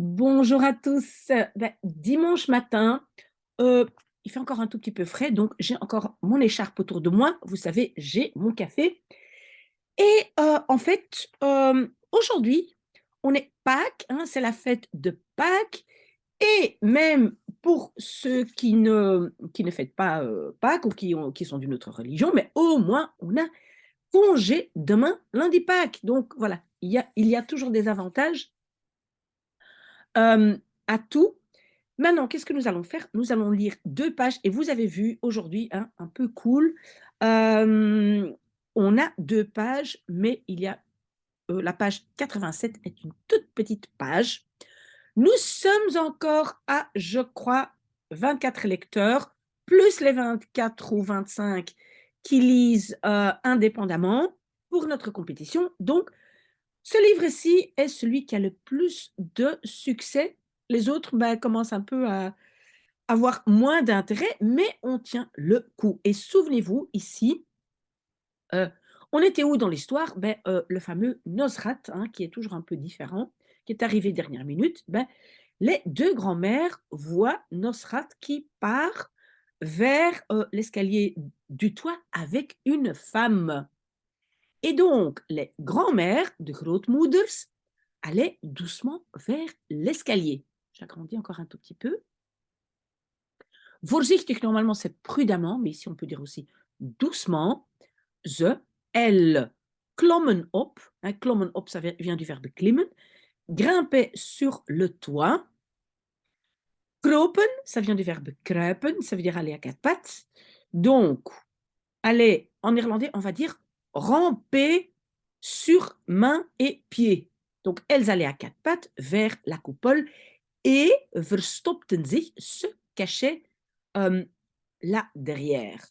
Bonjour à tous. Dimanche matin, heu, il fait encore un tout petit peu frais, donc j'ai encore mon écharpe autour de moi. Vous savez, j'ai mon café et en fait, aujourd'hui, on est Pâques, hein, c'est la fête de Pâques et même pour ceux qui ne fêtent pas, Pâques ou qui sont d'une autre religion, mais au moins on a congé demain, lundi Pâques. Donc voilà, il y a toujours des avantages, à tout. Maintenant, qu'est-ce que nous allons faire? Nous allons lire 2 pages et vous avez vu aujourd'hui, hein, un peu cool, on a 2 pages, mais il y a, la page 87 est une toute petite page. Nous sommes encore à, je crois, 24 lecteurs, plus les 24 ou 25 qui lisent, indépendamment pour notre compétition. Donc ce livre-ci est celui qui a le plus de succès. Les autres, commencent un peu à avoir moins d'intérêt, mais on tient le coup. Et souvenez-vous, ici, heu, on était où dans l'histoire? Le fameux Nosrat, hein, qui est toujours un peu différent, qui est arrivé dernière minute. Les 2 grands-mères voient Nosrat qui part vers, l'escalier du toit avec une femme. Et donc les grands-mères, de grootmoeders, allaient doucement vers l'escalier. J'agrandis encore un tout petit peu. Voorzichtig, normalement, c'est prudemment, mais ici on peut dire aussi doucement. Ze, elles, klommen op. Hein, klommen op, ça vient du verbe klimmen. Grimpaient sur le toit. Kropen, ça vient du verbe kruipen, ça veut dire aller à quatre pattes. Donc, aller, en néerlandais, on va dire ramper sur mains et pieds. Donc, elles allaient à quatre pattes vers la coupole et verstopten zich, se cachaient, là derrière.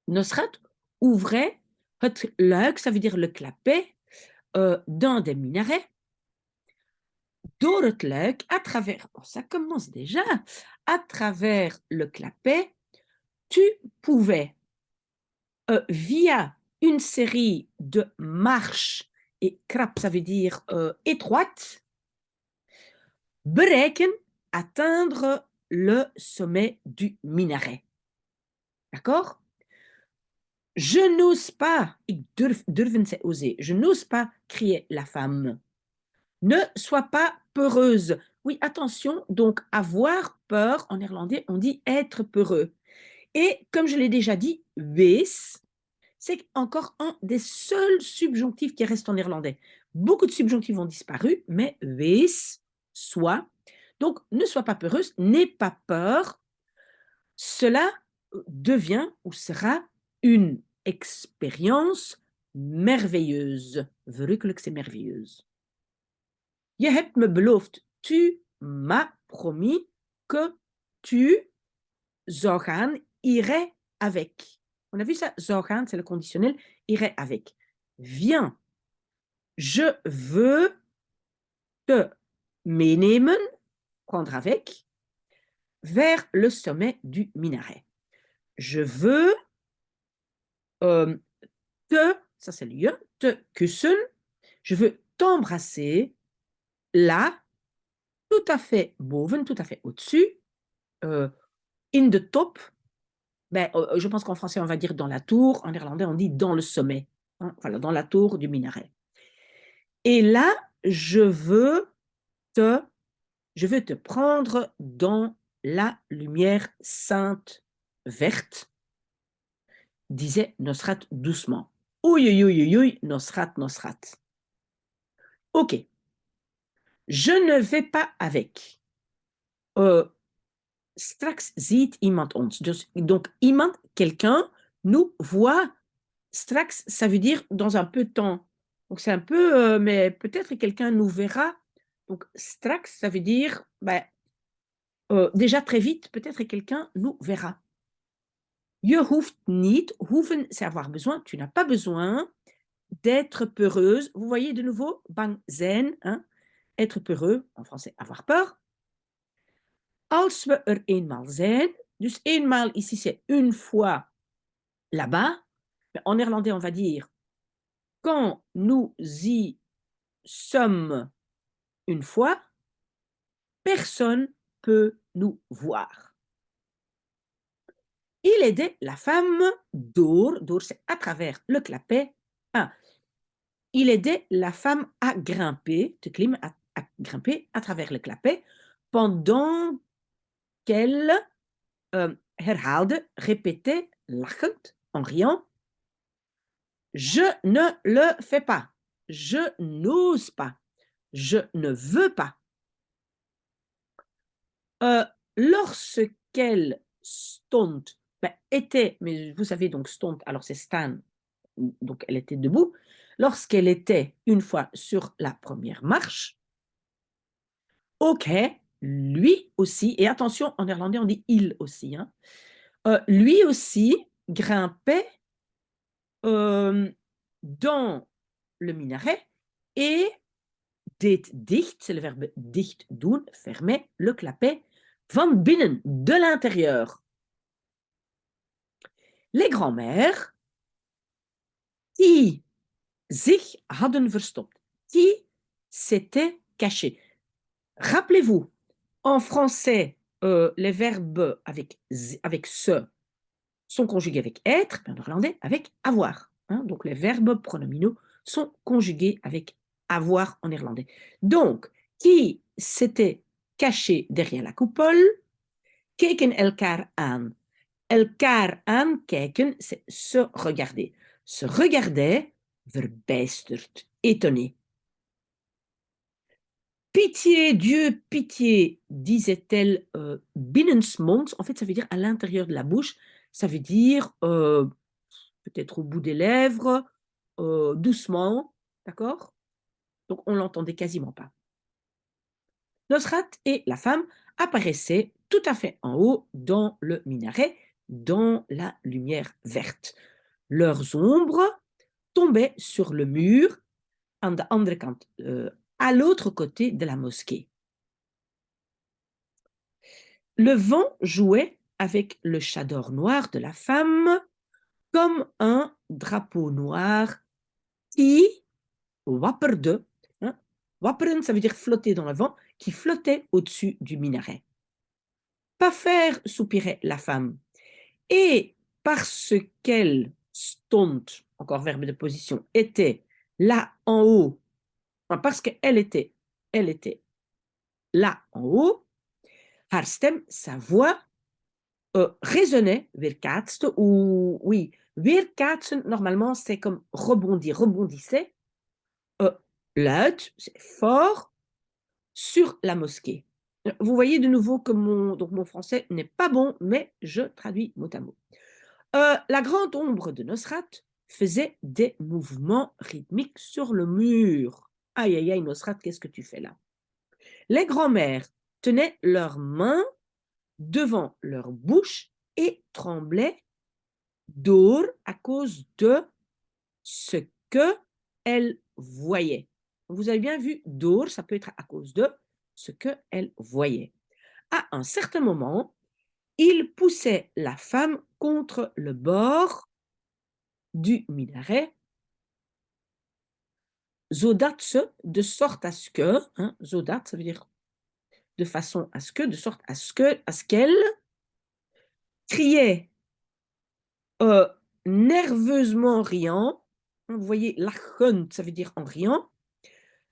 Nosrat ouvrait het luik, ça veut dire le clapet, d'un des minarets. Door het luik, à travers, oh, ça commence déjà, à travers le clapet, tu pouvais, via une série de marches, et krap, ça veut dire étroite, bereiken, atteindre le sommet du minaret. D'accord? Je n'ose pas, ik durven c'est oser, je n'ose pas, criait la femme. Ne sois pas peureuse. Oui, attention, donc avoir peur, en néerlandais, on dit être peureux. Et comme je l'ai déjà dit, wees, c'est encore un des seuls subjonctifs qui restent en néerlandais. Beaucoup de subjonctifs ont disparu, mais wees, sois. Donc, ne sois pas peureuse, n'aie pas peur. Cela devient ou sera une expérience merveilleuse. Verrukkelijk, c'est merveilleuse. Je hebt me beloofd, tu m'as promis que tu zou gaan, irais avec. On a vu ça, zou gaan, c'est le conditionnel, irais avec. Viens, je veux te meenemen, prendre avec, vers le sommet du minaret. Je veux te, ça c'est le je, te kussen, je veux t'embrasser là, tout à fait boven, tout à fait au-dessus, in de top. Je pense qu'en français, on va dire dans la tour, en néerlandais, on dit dans le sommet, hein, voilà, dans la tour du minaret. Et là, te, je veux te prendre dans la lumière sainte verte, disait Nosrat doucement. Oei, oei, oei, oei, Nosrat, Nosrat. Ok, je ne vais pas avec. Straks ziet iemand ons. Donc, iemand, quelqu'un, nous voit. Straks, ça veut dire dans un peu de temps. Donc, c'est un peu, mais peut-être que quelqu'un nous verra. Donc, straks, ça veut dire, déjà très vite, peut-être que quelqu'un nous verra. Je hoeft niet, hoeven, c'est avoir besoin, tu n'as pas besoin d'être peureuse. Vous voyez de nouveau, bang zijn, hein? Être peureux, en français, avoir peur. Als we er eenmaal zijn, dus eenmaal ici c'est une fois là-bas, mais en néerlandais on va dire quand nous y sommes une fois, personne peut nous voir. Il aidait la femme door, c'est à travers le clapet. Ah, il aidait la femme à grimper, te klimmen, à grimper à travers le clapet pendant qu'elle herhaalde, répétait, lachend, en riant, je ne le fais pas, je n'ose pas, je ne veux pas. Lorsqu'elle stond, était, mais vous savez donc stond, alors c'est staan, donc elle était debout. Lorsqu'elle était une fois sur la première marche, ok, lui aussi, et attention, en néerlandais on dit il aussi, hein, lui aussi grimpait dans le minaret et deed dicht, c'est le verbe dicht doen, fermait le clapet van binnen, de l'intérieur. Les grands-mères qui zich hadden verstopt, qui s'étaient cachées. Rappelez-vous, en français, les verbes avec se sont conjugués avec être, mais en néerlandais avec avoir. Hein, donc les verbes pronominaux sont conjugués avec avoir en néerlandais. Donc, qui s'était caché derrière la coupole, keken elkaar aan. Elkaar aankijken, c'est se regarder. Se regardait, verbijsterd, étonné. Pitié, Dieu, pitié, disait-elle binnensmonds. En fait, ça veut dire à l'intérieur de la bouche. Ça veut dire peut-être au bout des lèvres, doucement, d'accord? Donc, on l'entendait quasiment pas. Nosrat et la femme apparaissaient tout à fait en haut dans le minaret, dans la lumière verte. Leurs ombres tombaient sur le mur, aan de andere kant, à l'autre côté de la mosquée. Le vent jouait avec le chador noir de la femme comme un drapeau noir qui wapperde. Hein? Wapperen, ça veut dire flotter dans le vent, qui flottait au-dessus du minaret. Pas faire, soupirait la femme. Et parce qu'elle stond, encore verbe de position, était là en haut, parce qu'elle était là en haut, haar stem, sa voix, résonnait, weerkaatste, ou oui, weerkaatsen, normalement c'est comme rebondir, rebondissait, luid, c'est fort, sur la mosquée. Vous voyez de nouveau que mon français n'est pas bon, mais je traduis mot à mot. La grande ombre de Nosrat faisait des mouvements rythmiques sur le mur. Aïe, aïe, aïe, Nosrat, qu'est-ce que tu fais là? Les grands-mères tenaient leurs mains devant leur bouche et tremblaient door à cause de ce qu'elles voyaient. Vous avez bien vu, door, ça peut être à cause de ce qu'elles voyaient. À un certain moment, il poussait la femme contre le bord du minaret, zodat ze, de sorte à ce que, hein, zodat, ça veut dire de façon à ce que, de sorte à ce qu'elle criait nerveusement riant. Vous voyez, lachen, ça veut dire en riant,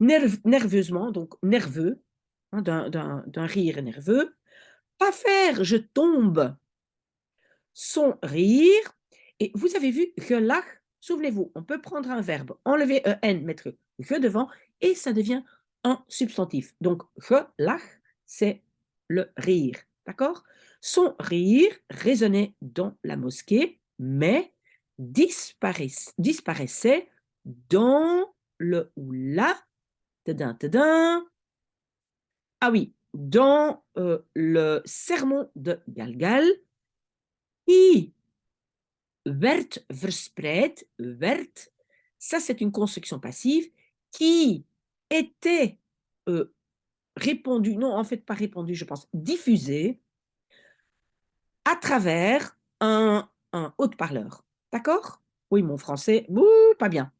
nerveusement, donc nerveux, hein, d'un rire nerveux. Pas faire, je tombe. Son rire. Et vous avez vu, gelach, souvenez-vous, on peut prendre un verbe, enlever en, mettre ge devant, et ça devient un substantif. Donc, gelach, c'est le rire. D'accord? Son rire résonnait dans la mosquée, mais disparaissait dans le oula. Tadin, tadin. Ah oui, dans le sermon de Galgal, qui werd verspreid, werd, ça c'est une construction passive, qui était répandue, non en fait pas répandue, je pense, diffusée à travers un haut-parleur. D'accord? Oui, mon français, pas bien.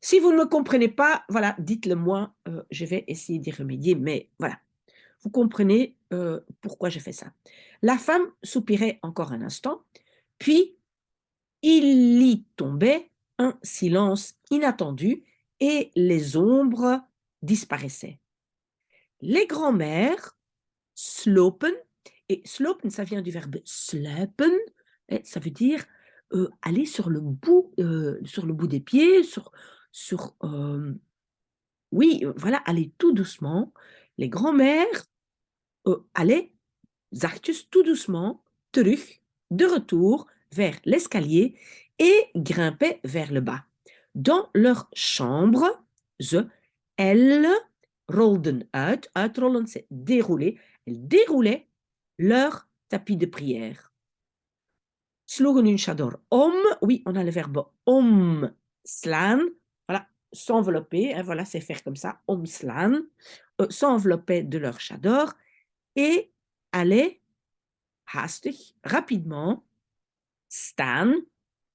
Si vous ne me comprenez pas, voilà, dites-le moi, je vais essayer d'y remédier, mais voilà. vous comprenez pourquoi j'ai fait ça. La femme soupirait encore un instant, puis il y tombait un silence inattendu et les ombres disparaissaient. Les grands-mères slopen, et slopen, ça vient du verbe sluipen, et ça veut dire aller sur le bout des pieds, oui, voilà, aller tout doucement. Les grands-mères allaient zachtjes, tout doucement, terug, de retour vers l'escalier et grimpaient vers le bas. Dans leur chambre, elles rolden uit. Uitrollen, c'est dérouler. Elles déroulaient leur tapis de prière. Sloegen hun chador om. Oui, on a le verbe omslaan. Voilà, s'envelopper. Hein, voilà, c'est faire comme ça. Omslaan. S'enveloppaient de leur chador et allaient haastig, rapidement, staan,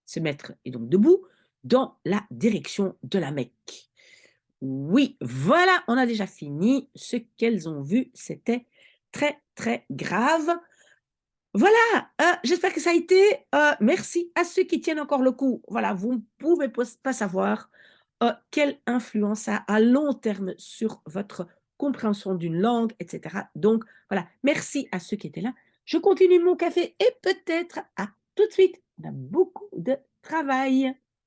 se mettre et donc debout, dans la direction de la Mecque. Oui, voilà, on a déjà fini. Ce qu'elles ont vu, c'était très, très grave. Voilà, j'espère que ça a été. Merci à ceux qui tiennent encore le coup. Voilà, vous ne pouvez pas savoir quelle influence ça a à long terme sur votre compréhension d'une langue, etc. Donc, voilà, merci à ceux qui étaient là. Je continue mon café et peut-être à tout de suite. On a beaucoup de travail.